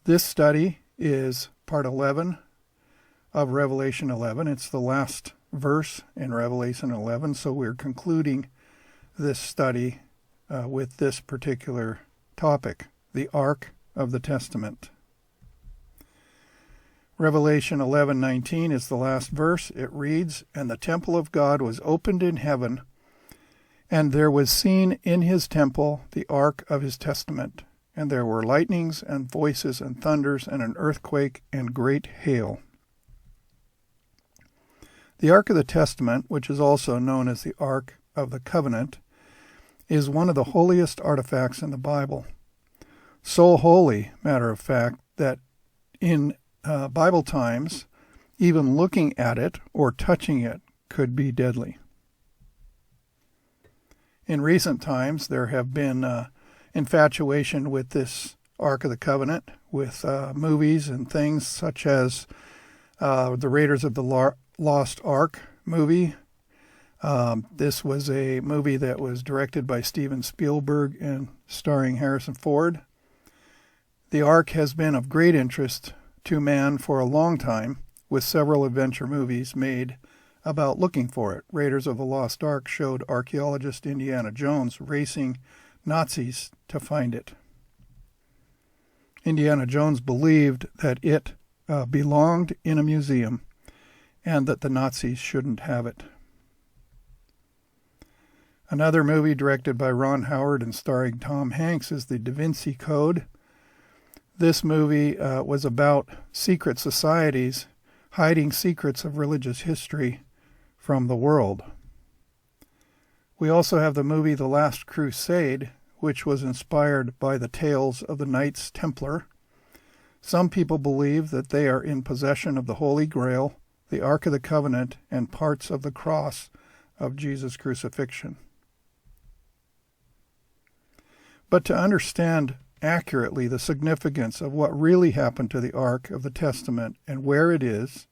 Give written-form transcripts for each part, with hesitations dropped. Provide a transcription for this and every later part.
This study is part 11 of Revelation 11. It's the last verse in Revelation 11, so we're concluding this study with this particular topic, the Ark of the Testament. Revelation 11:19 is the last verse. It reads, "And the temple of God was opened in heaven, and there was seen in his temple the ark of his testament. And there were lightnings and voices and thunders and an earthquake and great hail." The Ark of the Testament, which is also known as the Ark of the Covenant, is one of the holiest artifacts in the Bible. So holy, matter of fact, that in Bible times, even looking at it or touching it could be deadly. In recent times, there have been infatuation with this Ark of the Covenant, with movies and things such as the Raiders of the Lost Ark movie. This was a movie that was directed by Steven Spielberg and starring Harrison Ford. The Ark has been of great interest to man for a long time, with several adventure movies made about looking for it. Raiders of the Lost Ark showed archaeologist Indiana Jones racing Nazis to find it. Indiana Jones believed that it belonged in a museum and that the Nazis shouldn't have it. Another movie directed by Ron Howard and starring Tom Hanks is The Da Vinci Code. This movie was about secret societies hiding secrets of religious history from the world. We also have the movie The Last Crusade, which was inspired by the tales of the Knights Templar. Some people believe that they are in possession of the Holy Grail, the Ark of the Covenant, and parts of the cross of Jesus' crucifixion. But to understand accurately the significance of what really happened to the Ark of the Testament and where it is,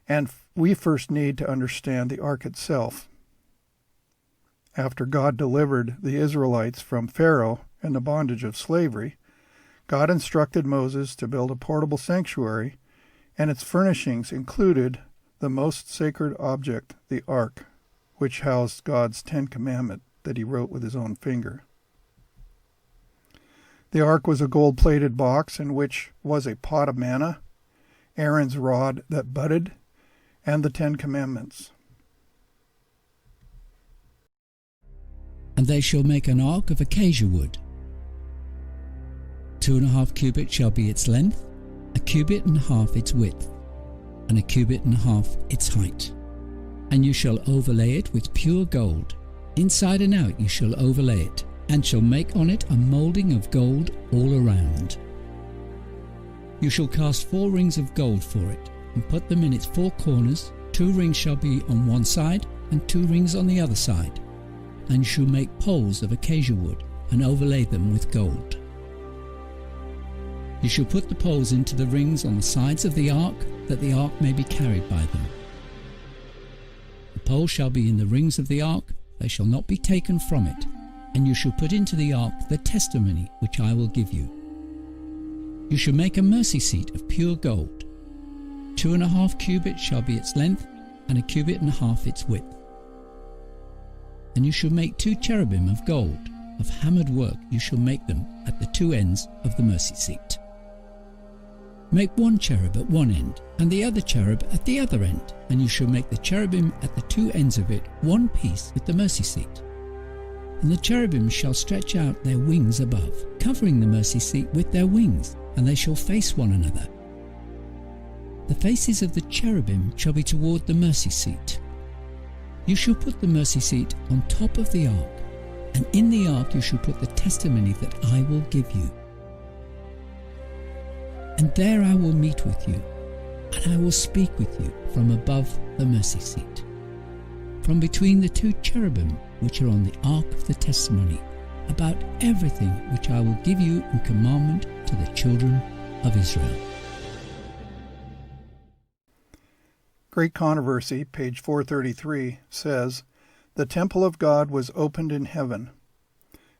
and we first need to understand the Ark itself. After God delivered the Israelites from Pharaoh and the bondage of slavery, God instructed Moses to build a portable sanctuary, and its furnishings included the most sacred object, the Ark, which housed God's 10 Commandments that he wrote with his own finger. The Ark was a gold-plated box in which was a pot of manna, Aaron's rod that budded, and the 10 Commandments. "And they shall make an ark of acacia wood. 2.5 cubits shall be its length, 1.5 cubits its width, and 1.5 cubits its height. And you shall overlay it with pure gold. Inside and out you shall overlay it, and shall make on it a moulding of gold all around. You shall cast 4 rings of gold for it, and put them in its 4 corners. 2 rings shall be on one side, and 2 rings on the other side. And you shall make poles of acacia wood, and overlay them with gold. You shall put the poles into the rings on the sides of the ark, that the ark may be carried by them. The poles shall be in the rings of the ark, they shall not be taken from it. And you shall put into the ark the testimony which I will give you. You shall make a mercy seat of pure gold. 2.5 cubits shall be its length, and 1.5 cubits its width. And you shall make 2 cherubim of gold, of hammered work you shall make them at the 2 ends of the mercy seat. Make 1 cherub at one end, and the other cherub at the other end, and you shall make the cherubim at the 2 ends of it one piece with the mercy seat. And the cherubim shall stretch out their wings above, covering the mercy seat with their wings, and they shall face one another. The faces of the cherubim shall be toward the mercy seat. You shall put the mercy seat on top of the ark, and in the ark you shall put the testimony that I will give you. And there I will meet with you, and I will speak with you from above the mercy seat, from between the 2 cherubim which are on the ark of the testimony, about everything which I will give you in commandment to the children of Israel. Great Controversy, page 433, says, "The temple of God was opened in heaven,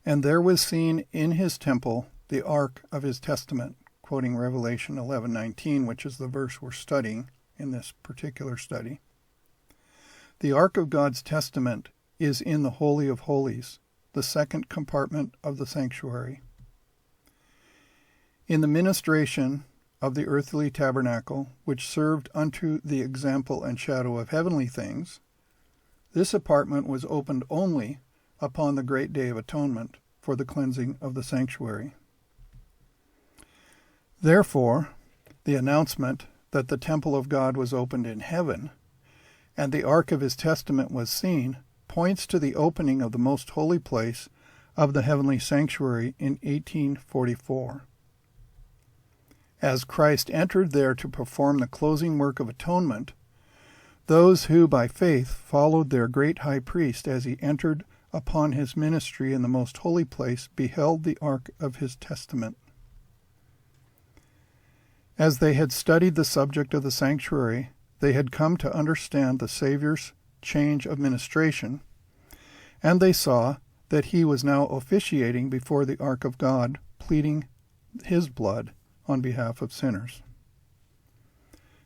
and there was seen in his temple the ark of his testament," quoting Revelation 11:19, which is the verse we're studying in this particular study. The Ark of God's Testament is in the Holy of Holies, the second compartment of the sanctuary. In the ministration of the earthly tabernacle, which served unto the example and shadow of heavenly things, this apartment was opened only upon the great day of atonement for the cleansing of the sanctuary. Therefore, the announcement that the temple of God was opened in heaven and the ark of his testament was seen points to the opening of the most holy place of the heavenly sanctuary in 1844. As Christ entered there to perform the closing work of atonement, those who by faith followed their great high priest as he entered upon his ministry in the most holy place beheld the ark of his testament. As they had studied the subject of the sanctuary, they had come to understand the Savior's change of ministration, and they saw that he was now officiating before the ark of God, pleading his blood on behalf of sinners.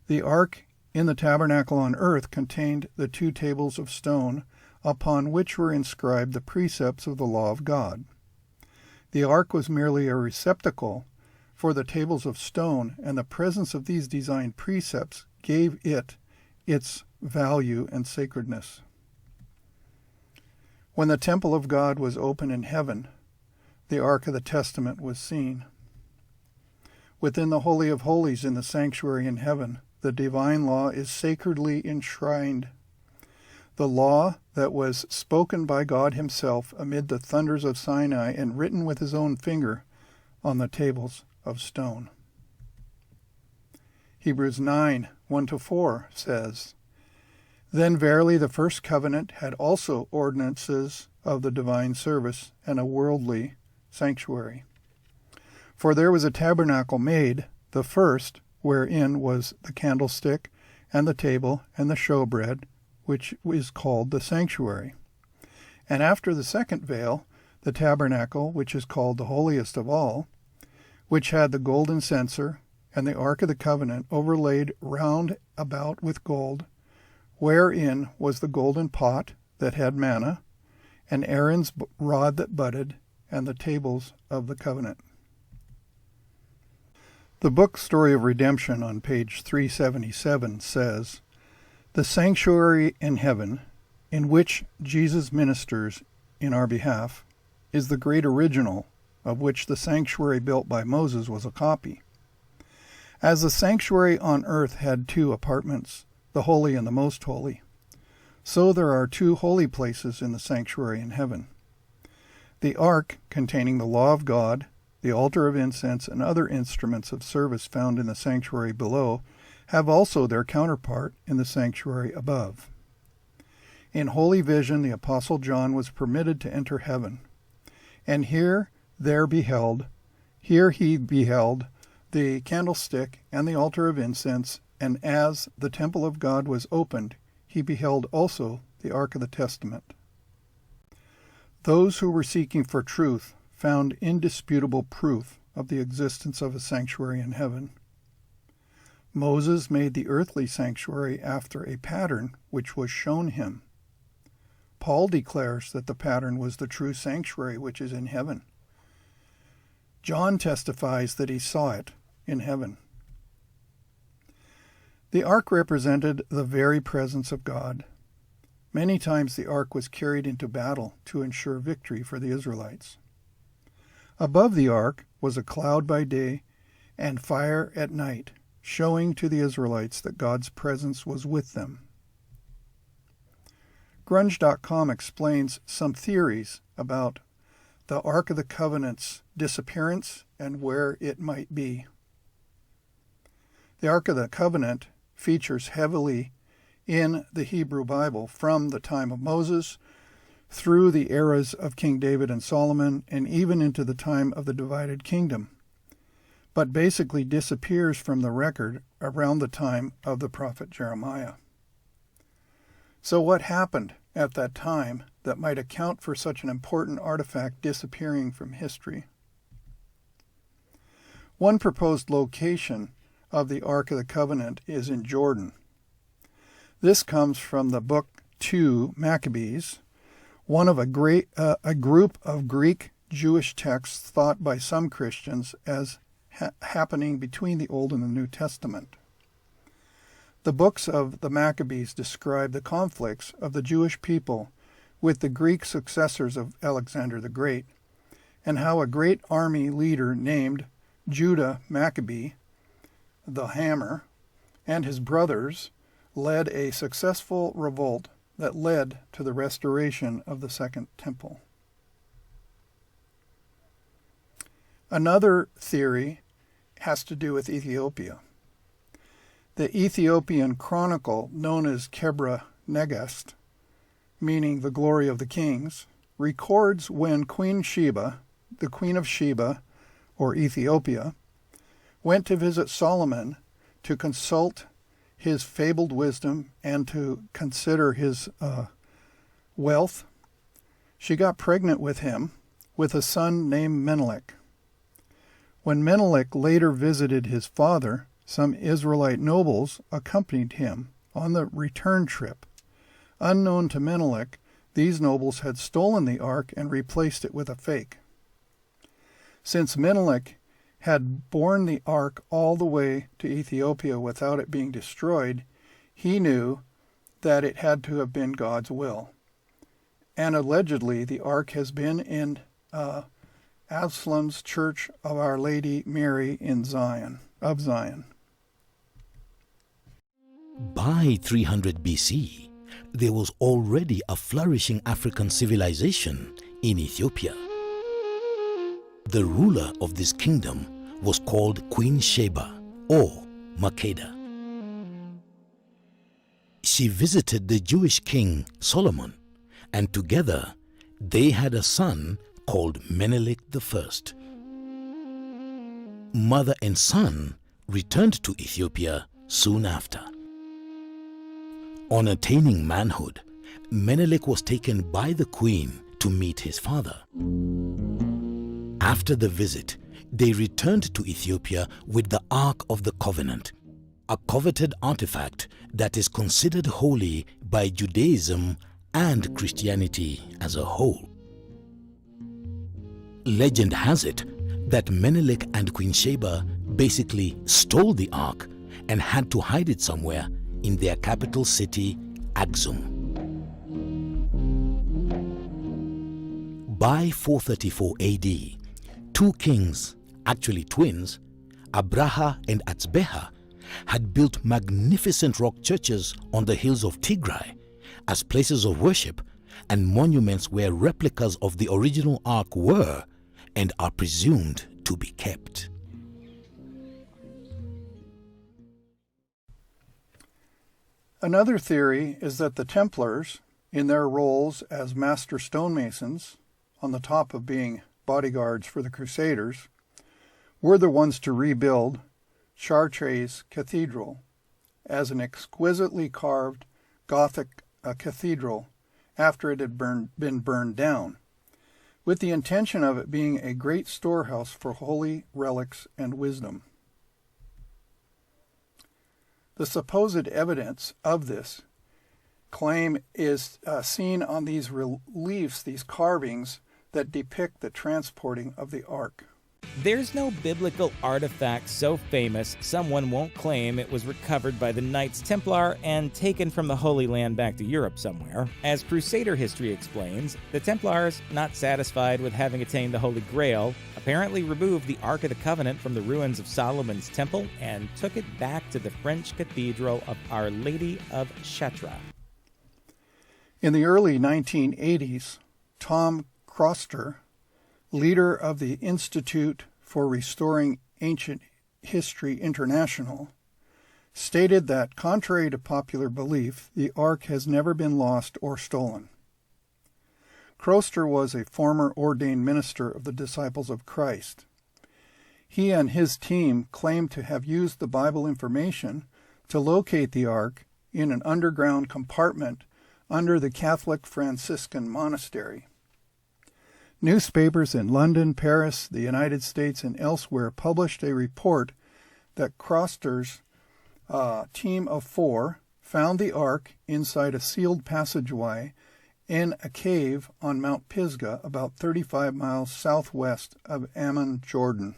The ark in the tabernacle on earth contained the 2 tables of stone upon which were inscribed the precepts of the law of God. The ark was merely a receptacle for the tables of stone, and the presence of these designed precepts gave it its value and sacredness. When the temple of God was open in heaven, the Ark of the Testament was seen. Within the Holy of Holies in the sanctuary in heaven, the divine law is sacredly enshrined. The law that was spoken by God himself amid the thunders of Sinai and written with his own finger on the tables of stone. Hebrews 9:1-4 says, Then verily the first covenant had also ordinances of the divine service and a worldly sanctuary. For there was a tabernacle made, the first, wherein was the candlestick, and the table, and the showbread, which is called the sanctuary. And after the second veil, the tabernacle, which is called the holiest of all, which had the golden censer, and the ark of the covenant overlaid round about with gold, wherein was the golden pot that had manna, and Aaron's rod that budded, and the tables of the covenant. The book Story of Redemption on page 377 says, The sanctuary in heaven, in which Jesus ministers in our behalf, is the great original, of which the sanctuary built by Moses was a copy. As the sanctuary on earth had 2 apartments, the holy and the most holy, so there are 2 holy places in the sanctuary in heaven. The ark, containing the law of God, the altar of incense, and other instruments of service found in the sanctuary below, have also their counterpart in the sanctuary above. In holy vision the Apostle John was permitted to enter heaven, and here he beheld the candlestick and the altar of incense, and as the temple of God was opened, he beheld also the Ark of the Testament. Those who were seeking for truth found indisputable proof of the existence of a sanctuary in heaven. Moses made the earthly sanctuary after a pattern which was shown him. Paul declares that the pattern was the true sanctuary which is in heaven. John testifies that he saw it in heaven. The ark represented the very presence of God. Many times the ark was carried into battle to ensure victory for the Israelites. Above the ark was a cloud by day and fire at night, showing to the Israelites that God's presence was with them. Grunge.com explains some theories about the Ark of the Covenant's disappearance and where it might be. The Ark of the Covenant features heavily in the Hebrew Bible from the time of Moses through the eras of King David and Solomon and even into the time of the divided kingdom, but basically disappears from the record around the time of the prophet Jeremiah. So what happened at that time that might account for such an important artifact disappearing from history? One proposed location of the Ark of the Covenant is in Jordan. This comes from the book 2 Maccabees, one of a group of Greek Jewish texts thought by some Christians as happening between the Old and the New Testament. The books of the Maccabees describe the conflicts of the Jewish people with the Greek successors of Alexander the Great, and how a great army leader named Judah Maccabee, the Hammer, and his brothers led a successful revolt that led to the restoration of the Second Temple. Another theory has to do with Ethiopia. The Ethiopian chronicle known as Kebra Negest, meaning the glory of the kings, records when Queen Sheba, the Queen of Sheba, or Ethiopia, went to visit Solomon to consult his fabled wisdom and to consider his wealth. She got pregnant with him with a son named Menelik. When Menelik later visited his father, some Israelite nobles accompanied him on the return trip. Unknown to Menelik, these nobles had stolen the ark and replaced it with a fake. Since Menelik had borne the ark all the way to Ethiopia without it being destroyed, he knew that it had to have been God's will. And allegedly, the ark has been in Absalom's Church of Our Lady Mary in Zion. By 300 BC, there was already a flourishing African civilization in Ethiopia. The ruler of this kingdom was called Queen Sheba or Makeda. She visited the Jewish king Solomon, and together they had a son called Menelik I. Mother and son returned to Ethiopia soon after. On attaining manhood, Menelik was taken by the queen to meet his father. After the visit, they returned to Ethiopia with the Ark of the Covenant, a coveted artifact that is considered holy by Judaism and Christianity as a whole. Legend has it that Menelik and Queen Sheba basically stole the Ark and had to hide it somewhere in their capital city, Axum. By 434 AD, two kings, actually twins, Abraha and Atzbeha, had built magnificent rock churches on the hills of Tigray as places of worship and monuments where replicas of the original ark were and are presumed to be kept. Another theory is that the Templars, in their roles as master stonemasons, on the top of being bodyguards for the Crusaders, were the ones to rebuild Chartres Cathedral as an exquisitely carved Gothic cathedral after it had been burned down, with the intention of it being a great storehouse for holy relics and wisdom. The supposed evidence of this claim is seen on these reliefs, these carvings that depict the transporting of the ark. There's no biblical artifact so famous someone won't claim it was recovered by the Knights Templar and taken from the Holy Land back to Europe somewhere. As Crusader history explains, the Templars, not satisfied with having attained the Holy Grail, apparently removed the Ark of the Covenant from the ruins of Solomon's Temple and took it back to the French Cathedral of Our Lady of Chartres. In the early 1980s, Tom Kroster, leader of the Institute for Restoring Ancient History International, stated that, contrary to popular belief, the Ark has never been lost or stolen. Kroster was a former ordained minister of the Disciples of Christ. He and his team claimed to have used the Bible information to locate the Ark in an underground compartment under the Catholic Franciscan monastery. Newspapers in London, Paris, the United States, and elsewhere published a report that Croster's team of 4 found the ark inside a sealed passageway in a cave on Mount Pisgah, about 35 miles southwest of Amman, Jordan.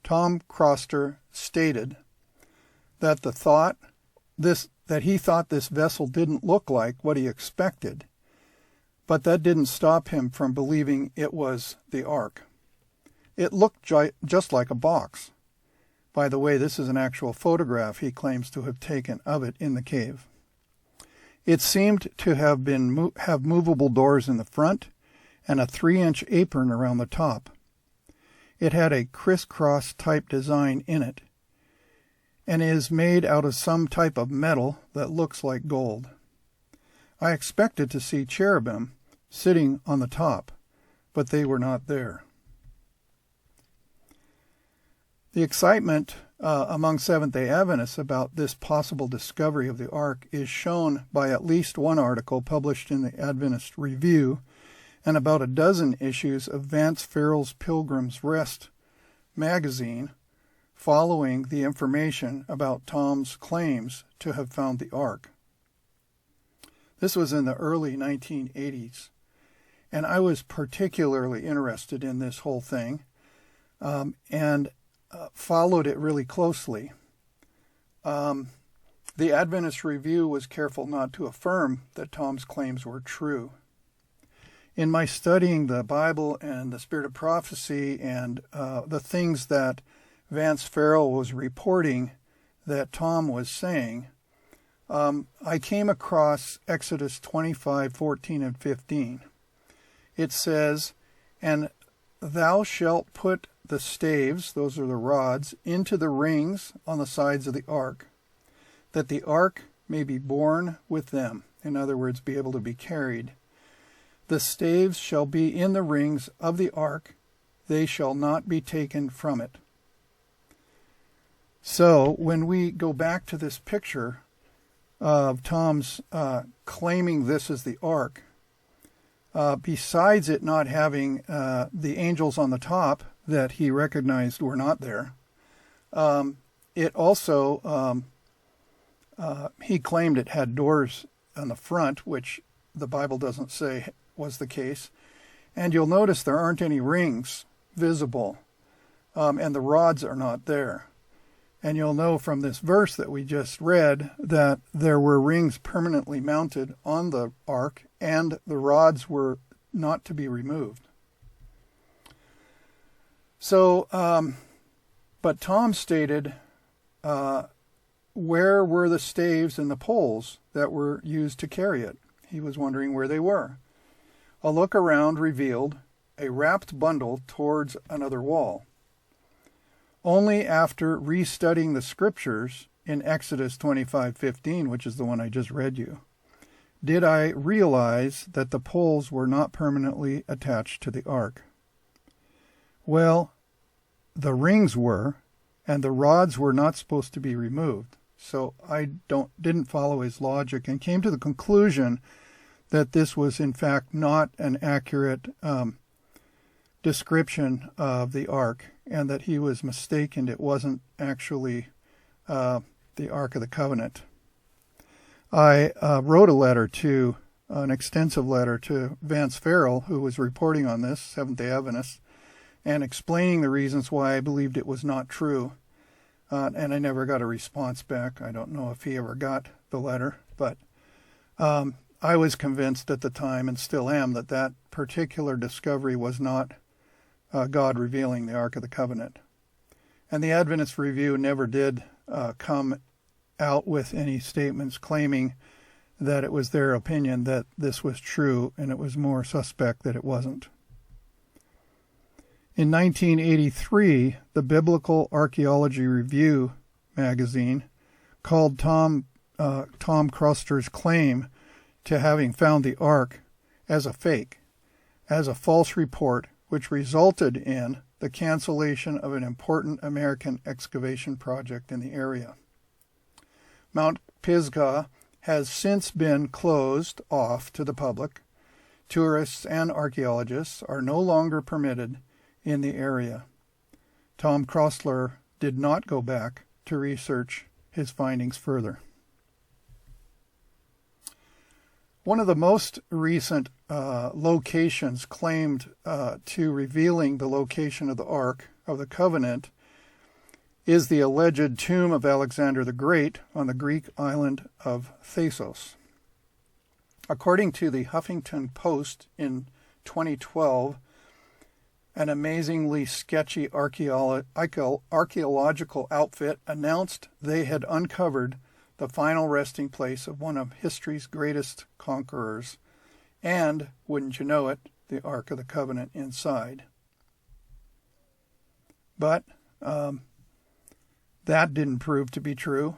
Tom Croster stated that he thought this vessel didn't look like what he expected, but that didn't stop him from believing it was the ark. It looked just like a box. By the way, this is an actual photograph he claims to have taken of it in the cave. It seemed to have movable doors in the front and a 3-inch apron around the top. It had a crisscross type design in it and is made out of some type of metal that looks like gold. I expected to see cherubim sitting on the top, but they were not there. The excitement among Seventh-day Adventists about this possible discovery of the ark is shown by at least one article published in the Adventist Review and about a dozen issues of Vance Farrell's Pilgrim's Rest magazine following the information about Tom's claims to have found the ark. This was in the early 1980s, and I was particularly interested in this whole thing and followed it really closely. The Adventist Review was careful not to affirm that Tom's claims were true. In my studying the Bible and the Spirit of Prophecy and the things that Vance Farrell was reporting that Tom was saying, I came across Exodus 25:14 and 15. It says, "And thou shalt put the staves," those are the rods, "into the rings on the sides of the ark, that the ark may be borne with them." In other words, be able to be carried. "The staves shall be in the rings of the ark, they shall not be taken from it." So when we go back to this picture of Tom's claiming this is the ark, besides it not having the angels on the top that he recognized were not there, it also, he claimed it had doors on the front, which the Bible doesn't say was the case. And you'll notice there aren't any rings visible, and the rods are not there. And you'll know from this verse that we just read that there were rings permanently mounted on the ark, and the rods were not to be removed. So, but Tom stated, where were the staves and the poles that were used to carry it? He was wondering where they were. A look around revealed a wrapped bundle towards another wall. Only after restudying the scriptures in Exodus 25:15, which is the one I just read you, did I realize that the poles were not permanently attached to the ark. Well, the rings were, and the rods were not supposed to be removed. So I didn't follow his logic and came to the conclusion that this was in fact not an accurate description of the ark, and that he was mistaken. It wasn't actually the Ark of the Covenant. I wrote an extensive letter to Vance Farrell, who was reporting on this, Seventh-day Adventist, and explaining the reasons why I believed it was not true. And I never got a response back. I don't know if he ever got the letter, but I was convinced at the time, and still am, that that particular discovery was not God revealing the Ark of the Covenant. And the Adventist Review never did come out with any statements claiming that it was their opinion that this was true, and it was more suspect that it wasn't. In 1983, the Biblical Archaeology Review magazine called Tom Croster's claim to having found the ark as a fake, as a false report, which resulted in the cancellation of an important American excavation project in the area. Mount Pisgah has since been closed off to the public tourists and archaeologists are no longer permitted in the area. Tom Crossler did not go back to research his findings further. One of the most recent locations claimed to revealing the location of the Ark of the Covenant is the alleged tomb of Alexander the Great on the Greek island of Thasos. According to the Huffington Post in 2012, an amazingly sketchy archaeological outfit announced they had uncovered the final resting place of one of history's greatest conquerors, and, wouldn't you know it, the Ark of the Covenant inside. But that didn't prove to be true.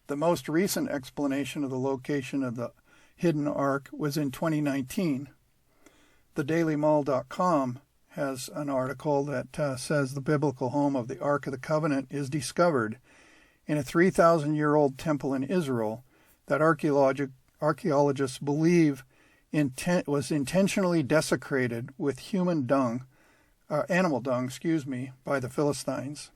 The most recent explanation of the location of the hidden Ark was in 2019. TheDailyMall.com has an article that says the biblical home of the Ark of the Covenant is discovered in a 3,000-year-old temple in Israel that archaeologists believe was intentionally desecrated with animal dung, by the Philistines.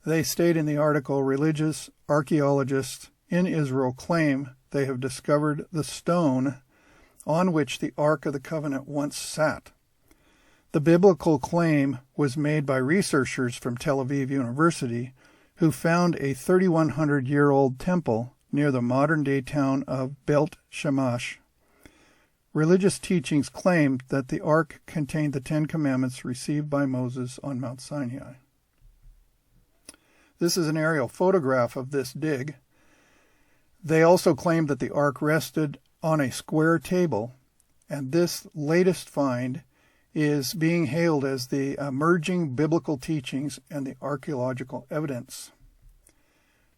They state in the article, religious archaeologists in Israel claim they have discovered the stone on which the Ark of the Covenant once sat. The biblical claim was made by researchers from Tel Aviv University who found a 3,100-year-old temple near the modern-day town of Beit Shemesh. Religious teachings claimed that the Ark contained the Ten Commandments received by Moses on Mount Sinai. This is an aerial photograph of this dig. They also claimed that the Ark rested on a square table, and this latest find is being hailed as the emerging biblical teachings and the archaeological evidence.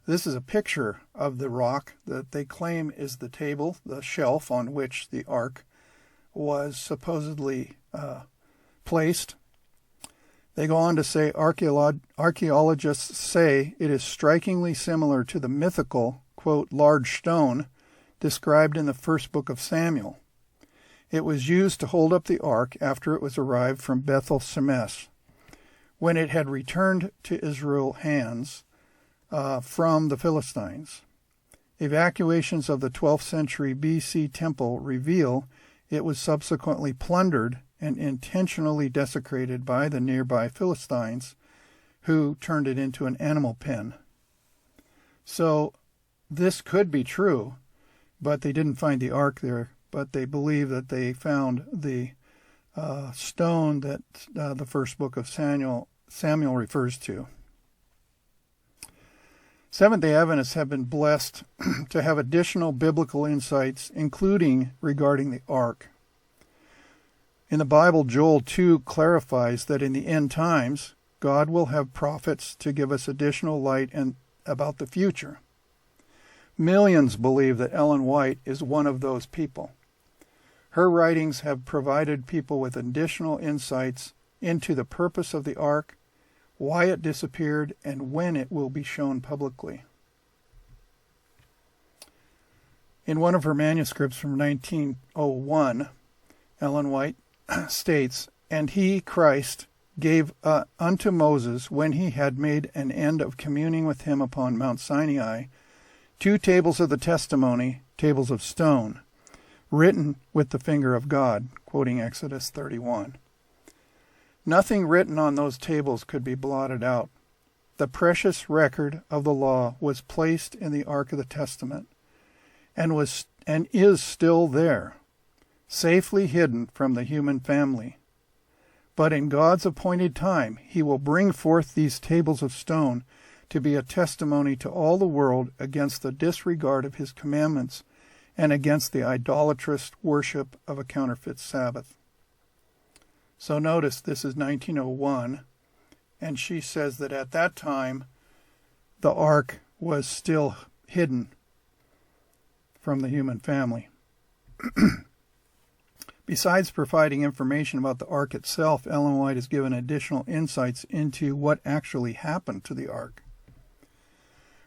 This is a picture of the rock that they claim is the table, the shelf on which the Ark was supposedly placed. They go on to say archaeologists say it is strikingly similar to the mythical, quote, large stone described in the first book of Samuel. It was used to hold up the ark after it was arrived from Bethel Shemesh, when it had returned to Israel's hands from the Philistines. Evacuations of the 12th century BC temple reveal it was subsequently plundered and intentionally desecrated by the nearby Philistines, who turned it into an animal pen. So this could be true, but they didn't find the ark there. But they believe that they found the stone that the first book of Samuel refers to. Seventh-day Adventists have been blessed to have additional biblical insights, including regarding the ark. In the Bible, Joel 2 clarifies that in the end times, God will have prophets to give us additional light about the future. Millions believe that Ellen White is one of those people. Her writings have provided people with additional insights into the purpose of the ark, why it disappeared, and when it will be shown publicly. In one of her manuscripts from 1901, Ellen White states, "And he, Christ, gave unto Moses, when he had made an end of communing with him upon Mount Sinai, 2 tables of the testimony, tables of stone, written with the finger of God," quoting Exodus 31. Nothing written on those tables could be blotted out. The precious record of the law was placed in the Ark of the Testament and is still there, safely hidden from the human family. But in God's appointed time, he will bring forth these tables of stone to be a testimony to all the world against the disregard of his commandments and against the idolatrous worship of a counterfeit Sabbath. So notice this is 1901, and she says that at that time the ark was still hidden from the human family. Besides providing information about the ark itself, Ellen White has given additional insights into what actually happened to the ark.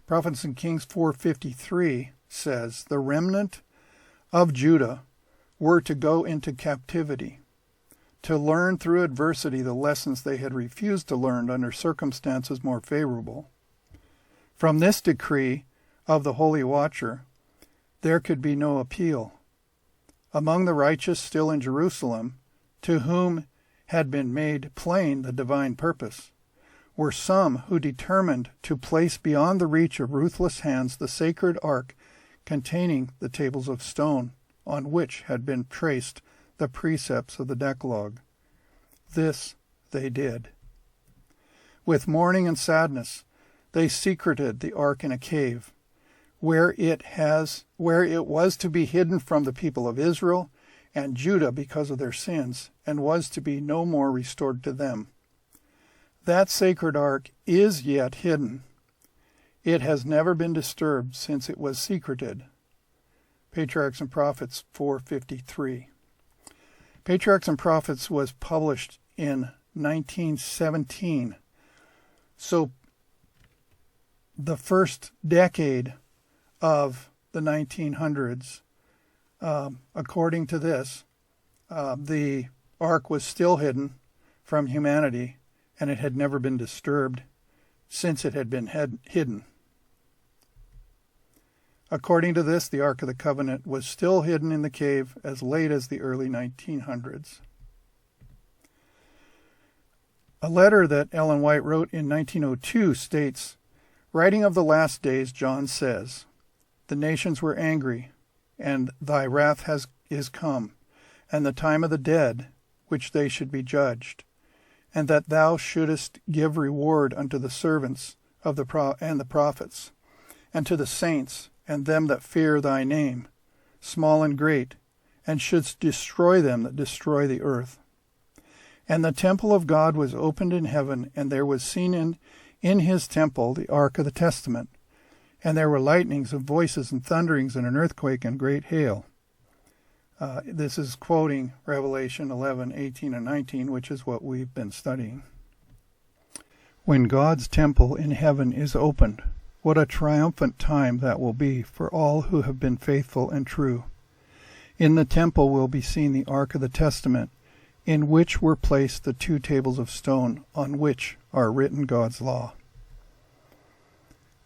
Prophets in Kings 4:53 says, "The remnant of Judah were to go into captivity, to learn through adversity the lessons they had refused to learn under circumstances more favorable. From this decree of the Holy Watcher, there could be no appeal. Among the righteous still in Jerusalem, to whom had been made plain the divine purpose, were some who determined to place beyond the reach of ruthless hands the sacred ark containing the tables of stone on which had been traced the precepts of the Decalogue. This they did. With mourning and sadness, they secreted the ark in a cave, where it was to be hidden from the people of Israel and Judah because of their sins, and was to be no more restored to them. That sacred ark is yet hidden. It has never been disturbed since it was secreted. Patriarchs and Prophets 4:53. Patriarchs and Prophets was published in 1917. So the first decade of the 1900s, according to this, the ark was still hidden from humanity, and it had never been disturbed since it had been hidden. According to this, the Ark of the Covenant was still hidden in the cave as late as the early 1900s. A letter that Ellen White wrote in 1902 states, "Writing of the last days, John says, the nations were angry, and thy wrath is come, and the time of the dead, which they should be judged, and that thou shouldest give reward unto the servants of the prophets, and to the saints, and them that fear thy name, small and great, and shouldst destroy them that destroy the earth. And the temple of God was opened in heaven, and there was seen in his temple the ark of the testament, and there were lightnings and voices and thunderings and an earthquake and great hail." This is quoting Revelation 11:18 and 19, which is what we've been studying. When God's temple in heaven is opened, what a triumphant time that will be for all who have been faithful and true. In the temple will be seen the Ark of the Testament, in which were placed the 2 tables of stone on which are written God's law.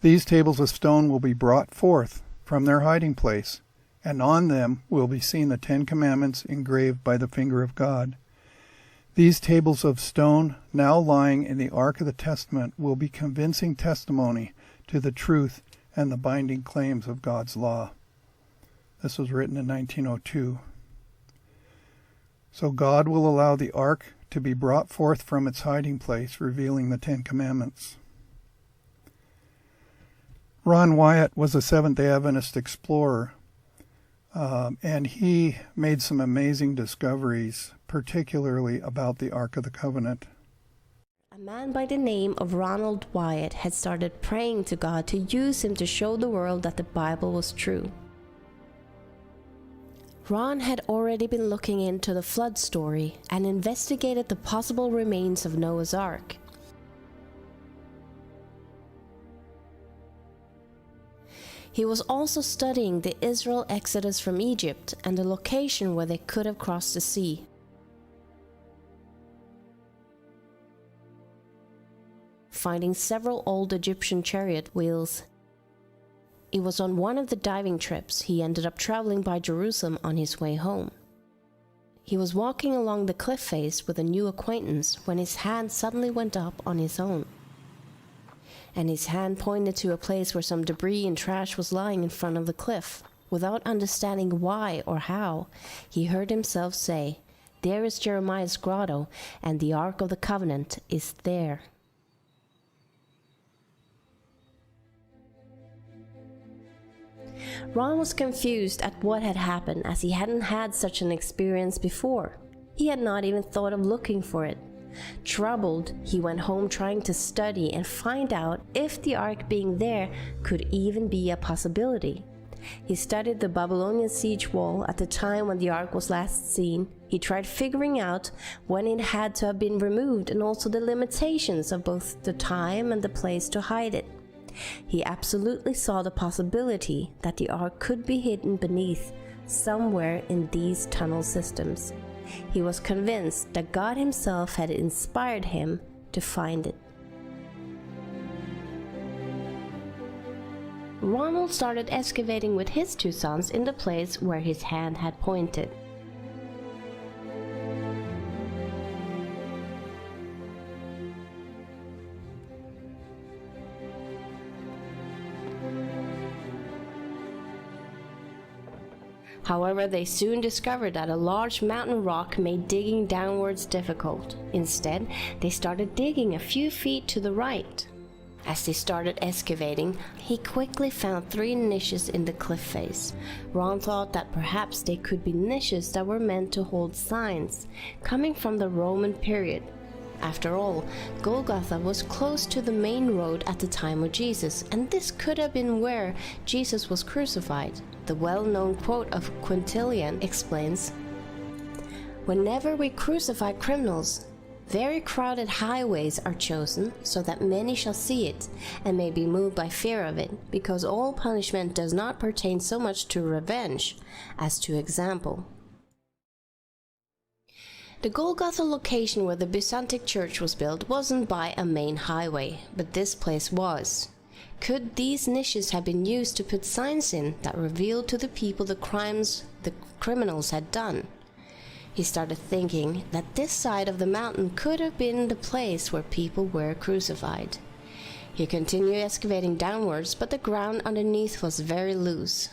These tables of stone will be brought forth from their hiding place, and on them will be seen the 10 Commandments engraved by the finger of God. These tables of stone, now lying in the Ark of the Testament, will be convincing testimony to the truth and the binding claims of God's law. This was written in 1902. So God will allow the ark to be brought forth from its hiding place, revealing the 10 Commandments. Ron Wyatt was a Seventh-day Adventist explorer, and he made some amazing discoveries, particularly about the Ark of the Covenant. A man by the name of Ronald Wyatt had started praying to God to use him to show the world that the Bible was true. Ron had already been looking into the flood story and investigated the possible remains of Noah's Ark. He was also studying the Israel exodus from Egypt and the location where they could have crossed the sea. Finding several old Egyptian chariot wheels. It was on one of the diving trips he ended up traveling by Jerusalem on his way home. He was walking along the cliff face with a new acquaintance when his hand suddenly went up on his own. And his hand pointed to a place where some debris and trash was lying in front of the cliff. Without understanding why or how, he heard himself say, "There is Jeremiah's grotto, and the Ark of the Covenant is there." Ron was confused at what had happened, as he hadn't had such an experience before. He had not even thought of looking for it. Troubled, he went home trying to study and find out if the ark being there could even be a possibility. He studied the Babylonian siege wall at the time when the ark was last seen. He tried figuring out when it had to have been removed and also the limitations of both the time and the place to hide it. He absolutely saw the possibility that the ark could be hidden beneath somewhere in these tunnel systems. He was convinced that God himself had inspired him to find it. Ronald started excavating with his two sons in the place where his hand had pointed. However, they soon discovered that a large mountain rock made digging downwards difficult. Instead, they started digging a few feet to the right. As they started excavating, he quickly found 3 niches in the cliff face. Ron thought that perhaps they could be niches that were meant to hold signs, coming from the Roman period. After all, Golgotha was close to the main road at the time of Jesus, and this could have been where Jesus was crucified. The well-known quote of Quintilian explains, "Whenever we crucify criminals, very crowded highways are chosen so that many shall see it and may be moved by fear of it, because all punishment does not pertain so much to revenge as to example." The Golgotha location where the Byzantine church was built wasn't by a main highway, but this place was. Could these niches have been used to put signs in that revealed to the people the crimes the criminals had done? He started thinking that this side of the mountain could have been the place where people were crucified. He continued excavating downwards, but the ground underneath was very loose.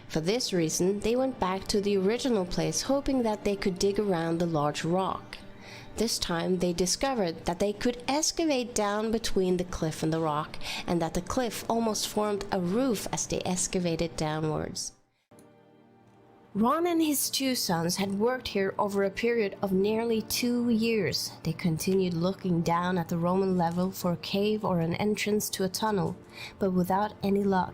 For this reason, they went back to the original place, hoping that they could dig around the large rock. This time, they discovered that they could excavate down between the cliff and the rock, and that the cliff almost formed a roof as they excavated downwards. Ron and his two sons had worked here over a period of nearly 2 years. They continued looking down at the Roman level for a cave or an entrance to a tunnel, but without any luck.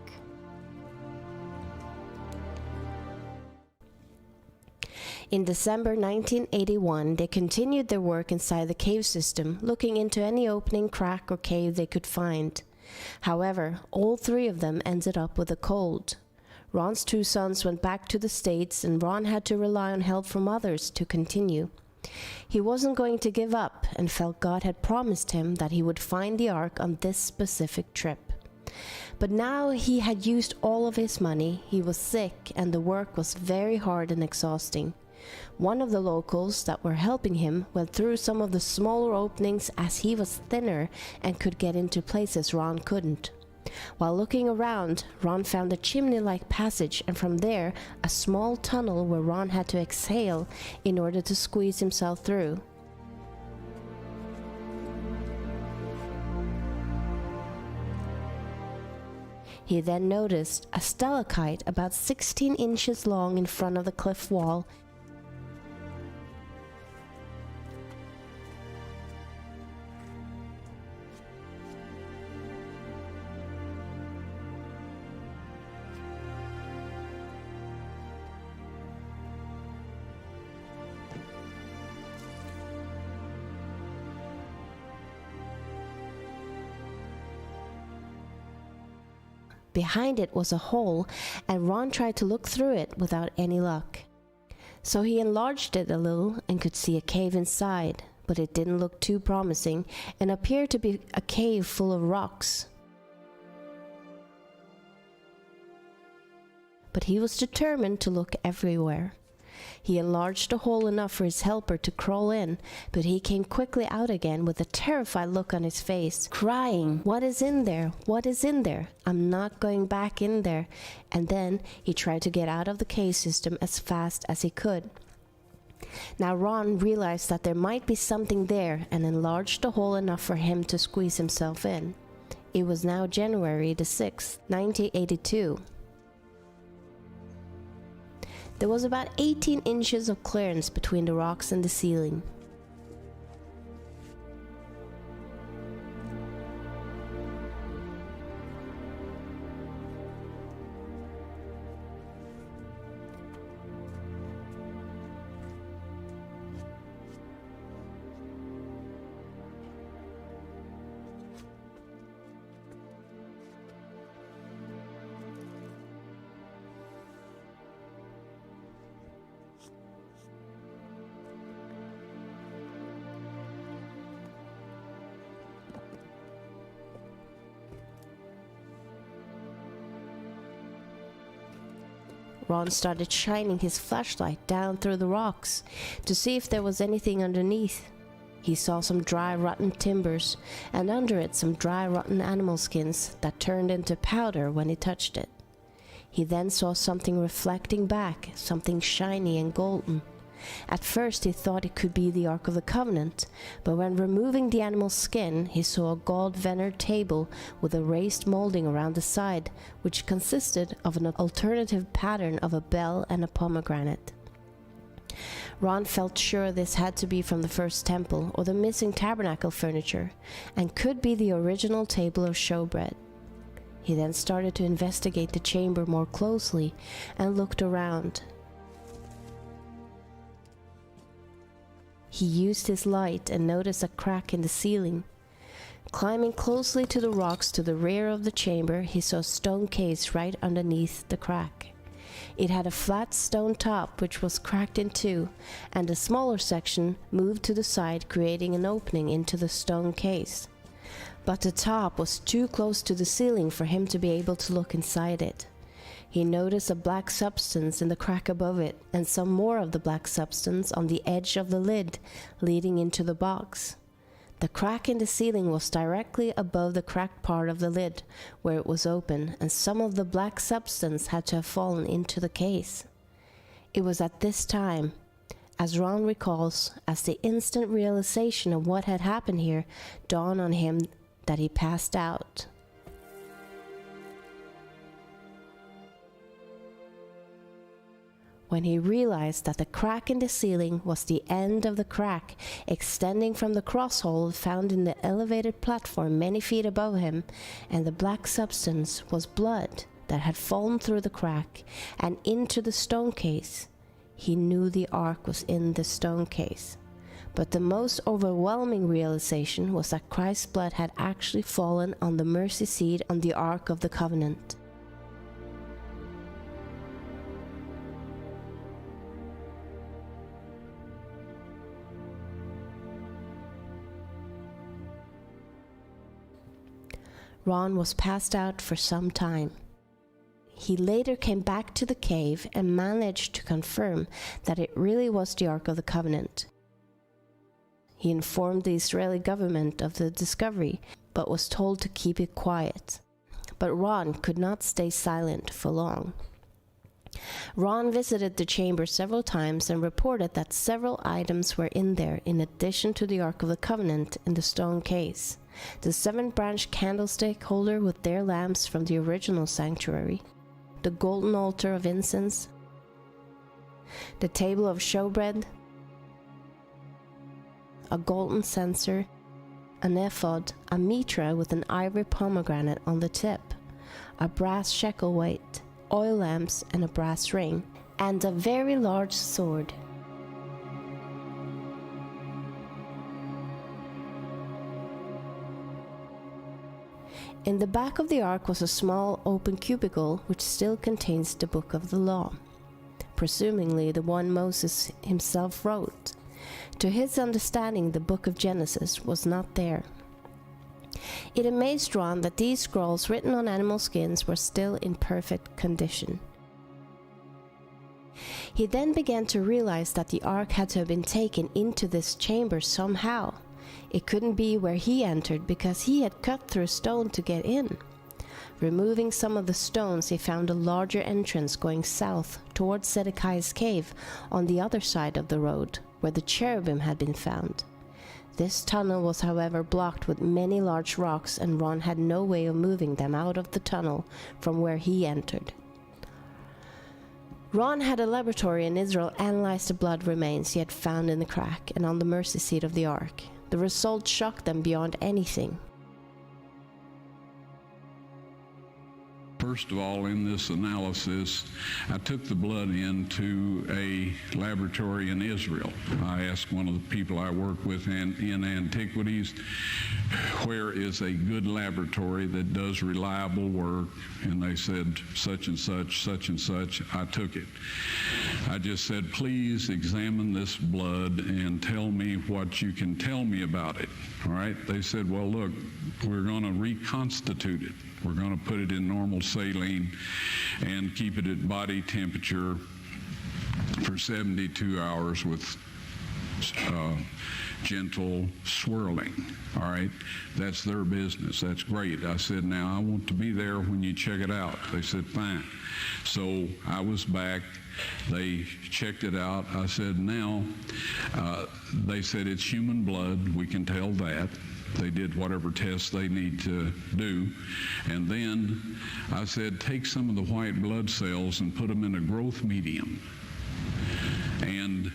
In December 1981, they continued their work inside the cave system, looking into any opening, crack, or cave they could find. However, all 3 of them ended up with a cold. Ron's 2 sons went back to the States, and Ron had to rely on help from others to continue. He wasn't going to give up and felt God had promised him that he would find the Ark on this specific trip. But now he had used all of his money, he was sick, and the work was very hard and exhausting. One of the locals that were helping him went through some of the smaller openings as he was thinner and could get into places Ron couldn't. While looking around, Ron found a chimney-like passage, and from there, a small tunnel where Ron had to exhale in order to squeeze himself through. He then noticed a stalactite about 16 inches long in front of the cliff wall. Behind it was a hole, and Ron tried to look through it without any luck. So he enlarged it a little and could see a cave inside, but it didn't look too promising and appeared to be a cave full of rocks. But he was determined to look everywhere. He enlarged the hole enough for his helper to crawl in, but he came quickly out again with a terrified look on his face, crying, "What is in there? What is in there? I'm not going back in there." And then he tried to get out of the cave system as fast as he could. Now Ron realized that there might be something there and enlarged the hole enough for him to squeeze himself in. It was now January the 6th, 1982. There was about 18 inches of clearance between the rocks and the ceiling. Ron started shining his flashlight down through the rocks to see if there was anything underneath. He saw some dry, rotten timbers, and under it some dry, rotten animal skins that turned into powder when he touched it. He then saw something reflecting back, something shiny and golden. At first he thought it could be the Ark of the Covenant, but when removing the animal's skin, he saw a gold-veneered table with a raised molding around the side, which consisted of an alternative pattern of a bell and a pomegranate. Ron felt sure this had to be from the first temple or the missing tabernacle furniture, and could be the original table of showbread. He then started to investigate the chamber more closely and looked around. He used his light and noticed a crack in the ceiling. Climbing closely to the rocks to the rear of the chamber, he saw a stone case right underneath the crack. It had a flat stone top which was cracked in two, and a smaller section moved to the side, creating an opening into the stone case. But the top was too close to the ceiling for him to be able to look inside it. He noticed a black substance in the crack above it, and some more of the black substance on the edge of the lid, leading into the box. The crack in the ceiling was directly above the cracked part of the lid, where it was open, and some of the black substance had to have fallen into the case. It was at this time, as Ron recalls, as the instant realization of what had happened here dawned on him, that he passed out. When he realized that the crack in the ceiling was the end of the crack extending from the cross hole found in the elevated platform many feet above him, and the black substance was blood that had fallen through the crack and into the stone case, he knew the ark was in the stone case. But the most overwhelming realization was that Christ's blood had actually fallen on the mercy seat on the Ark of the Covenant. Ron was passed out for some time. He later came back to the cave and managed to confirm that it really was the Ark of the Covenant. He informed the Israeli government of the discovery, but was told to keep it quiet. But Ron could not stay silent for long. Ron visited the chamber several times and reported that several items were in there in addition to the Ark of the Covenant in the stone case. The 7-branch candlestick holder with their lamps from the original sanctuary, the golden altar of incense, the table of showbread, a golden censer, an ephod, a mitra with an ivory pomegranate on the tip, a brass shekel weight, oil lamps and a brass ring, and a very large sword. In the back of the ark was a small open cubicle which still contains the book of the law, presumably the one Moses himself wrote. To his understanding, the book of Genesis was not there. It amazed Ron that these scrolls written on animal skins were still in perfect condition. He then began to realize that the ark had to have been taken into this chamber somehow. It couldn't be where he entered because he had cut through stone to get in. Removing some of the stones, he found a larger entrance going south towards Zedekiah's cave on the other side of the road, where the cherubim had been found. This tunnel was however blocked with many large rocks, and Ron had no way of moving them out of the tunnel from where he entered. Ron had a laboratory in Israel analyze the blood remains he had found in the crack and on the mercy seat of the ark. The results shocked them beyond anything. First of all, in this analysis, I took the blood into a laboratory in Israel. I asked one of the people I work with in antiquities, where is a good laboratory that does reliable work? And they said, such and such, such and such. I took it. I just said, please examine this blood and tell me what you can tell me about it. All right? They said, well, look, we're going to reconstitute it. We're going to put it in normal saline and keep it at body temperature for 72 hours with gentle swirling. All right, that's their business. That's great. I said, now I want to be there when you check it out. They said, fine. So I was back. They checked it out. I said, now, they said it's human blood. We can tell that. They did whatever tests they need to do. And then I said, take some of the white blood cells and put them in a growth medium and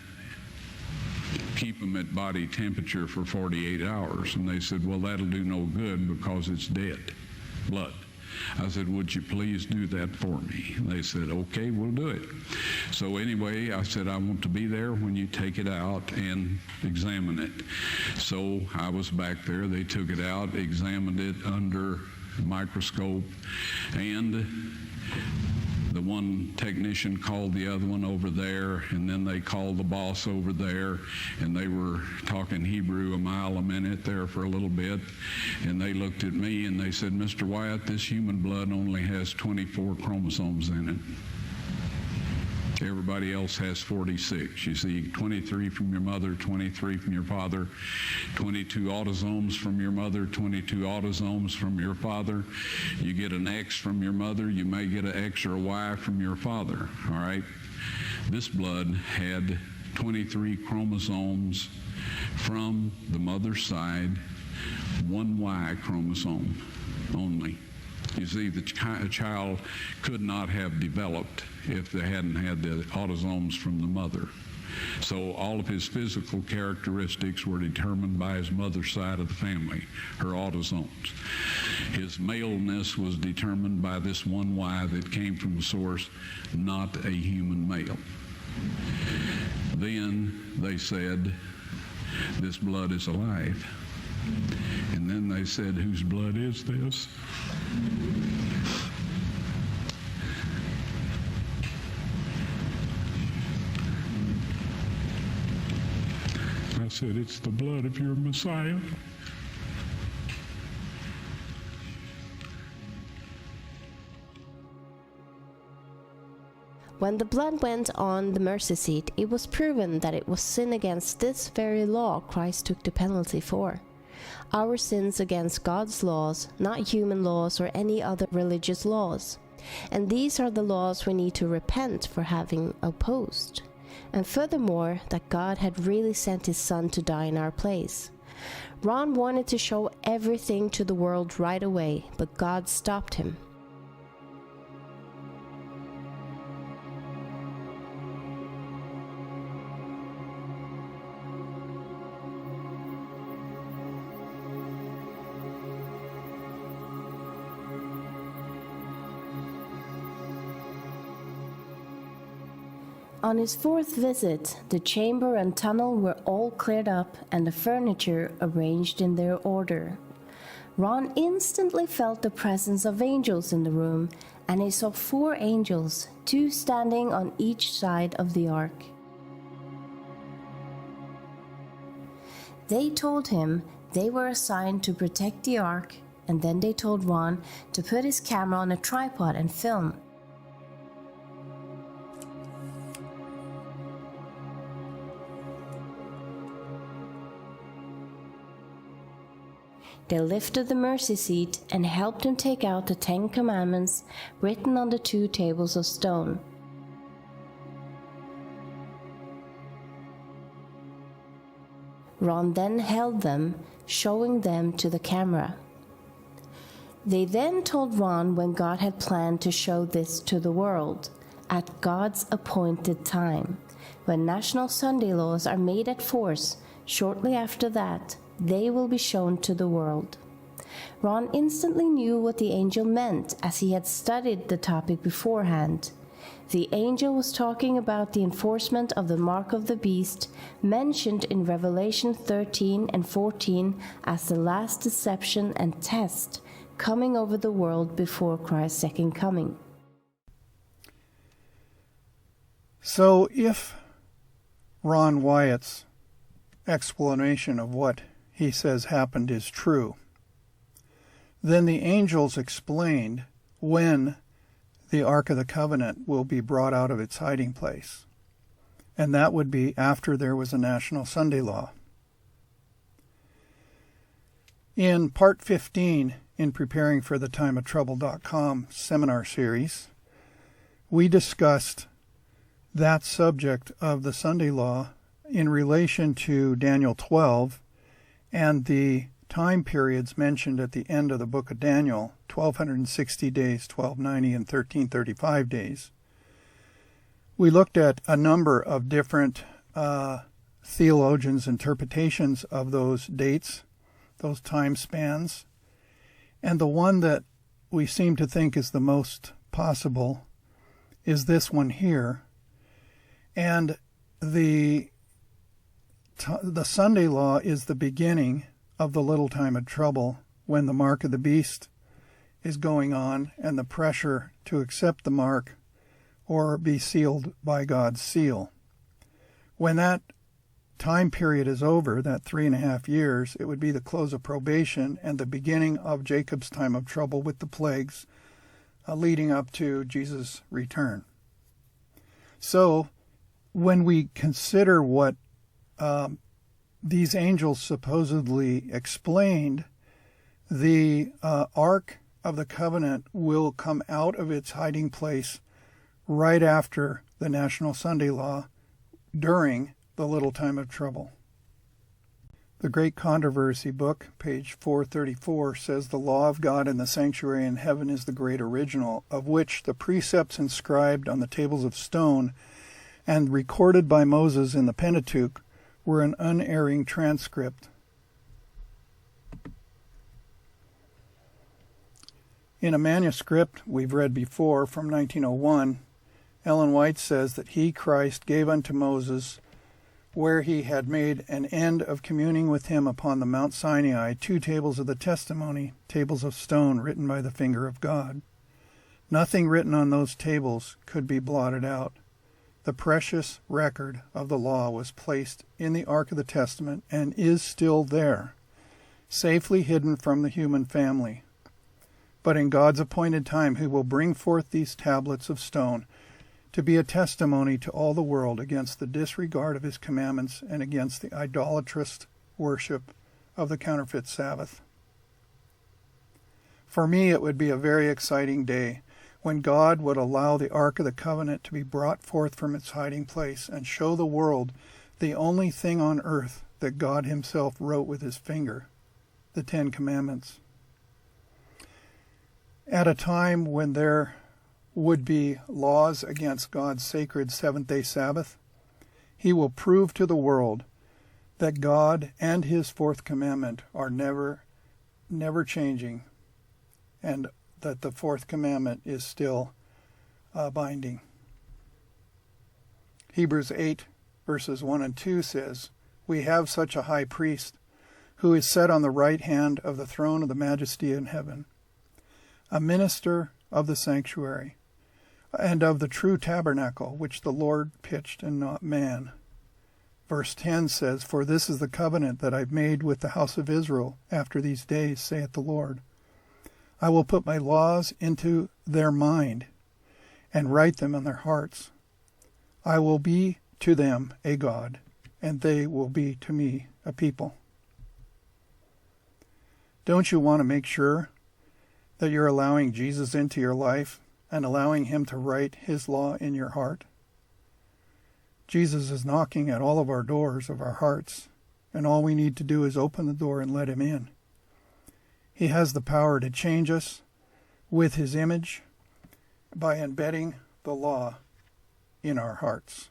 keep them at body temperature for 48 hours. And they said, well, that'll do no good because it's dead blood. I said, would you please do that for me? And they said, okay, we'll do it. So anyway, I said, I want to be there when you take it out and examine it. So I was back there. They took it out, examined it under a microscope, and the one technician called the other one over there, and then they called the boss over there, and they were talking Hebrew a mile a minute there for a little bit, and they looked at me and they said, Mr. Wyatt, this human blood only has 24 chromosomes in it. Everybody else has 46. You see, 23 from your mother, 23 from your father, 22 autosomes from your mother, 22 autosomes from your father. You get an X from your mother, you may get an X or a Y from your father, all right? This blood had 23 chromosomes from the mother's side, one Y chromosome only. You see, the child could not have developed if they hadn't had the autosomes from the mother. So all of his physical characteristics were determined by his mother's side of the family, her autosomes. His maleness was determined by this one Y that came from a source, not a human male. Then they said, this blood is alive. And then they said, whose blood is this? I said, it's the blood of your Messiah. When the blood went on the mercy seat, it was proven that it was sin against this very law Christ took the penalty for. Our sins against God's laws, not human laws or any other religious laws. And these are the laws we need to repent for having opposed. And furthermore, that God had really sent his Son to die in our place. Ron wanted to show everything to the world right away, but God stopped him. On his fourth visit, the chamber and tunnel were all cleared up and the furniture arranged in their order. Ron instantly felt the presence of angels in the room, and he saw 4 angels, 2 standing on each side of the ark. They told him they were assigned to protect the ark, and then they told Ron to put his camera on a tripod and film. They lifted the mercy seat and helped him take out the 10 commandments written on the 2 tables of stone. Ron then held them, showing them to the camera. They then told Ron when God had planned to show this to the world, at God's appointed time. When National Sunday laws are made at force, shortly after that, they will be shown to the world. Ron instantly knew what the angel meant, as he had studied the topic beforehand. The angel was talking about the enforcement of the mark of the beast, mentioned in Revelation 13 and 14 as the last deception and test coming over the world before Christ's second coming. So if Ron Wyatt's explanation of what he says happened is true, then the angels explained when the Ark of the Covenant will be brought out of its hiding place. And that would be after there was a national Sunday law. In part 15, in preparing for the timeoftrouble.com seminar series, we discussed that subject of the Sunday law in relation to Daniel 12 and the time periods mentioned at the end of the book of Daniel, 1260 days, 1290, and 1335 days. We looked at a number of different theologians' interpretations of those dates, those time spans, and the one that we seem to think is the most possible is this one here. And the Sunday law is the beginning of the little time of trouble, when the mark of the beast is going on and the pressure to accept the mark or be sealed by God's seal. When that time period is over, that 3.5 years, it would be the close of probation and the beginning of Jacob's time of trouble with the plagues, leading up to Jesus' return. So when we consider what these angels supposedly explained, the Ark of the Covenant will come out of its hiding place right after the National Sunday Law, during the little time of trouble. The Great Controversy book, page 434, says the law of God in the sanctuary in heaven is the great original, of which the precepts inscribed on the tables of stone and recorded by Moses in the Pentateuch were an unerring transcript. In a manuscript we've read before from 1901, Ellen White says that he, Christ, gave unto Moses, where he had made an end of communing with him upon the Mount Sinai, 2 tables of the testimony, tables of stone written by the finger of God. Nothing written on those tables could be blotted out. The precious record of the law was placed in the Ark of the Testament and is still there, safely hidden from the human family. But in God's appointed time he will bring forth these tablets of stone to be a testimony to all the world against the disregard of his commandments and against the idolatrous worship of the counterfeit Sabbath. For me, it would be a very exciting day when God would allow the Ark of the Covenant to be brought forth from its hiding place and show the world the only thing on earth that God himself wrote with his finger, the 10 Commandments. At a time when there would be laws against God's sacred seventh-day Sabbath, he will prove to the world that God and his 4th commandment are never changing, and that the 4th commandment is still binding. Hebrews 8, verses 1 and 2 says, "We have such a high priest, who is set on the right hand of the throne of the majesty in heaven, a minister of the sanctuary, and of the true tabernacle, which the Lord pitched and not man." Verse 10 says, "For this is the covenant that I've made with the house of Israel after these days, saith the Lord. I will put my laws into their mind, and write them on their hearts. I will be to them a God, and they will be to me a people." Don't you want to make sure that you're allowing Jesus into your life and allowing him to write his law in your heart? Jesus is knocking at all of our doors of our hearts, and all we need to do is open the door and let him in. He has the power to change us with his image by embedding the law in our hearts.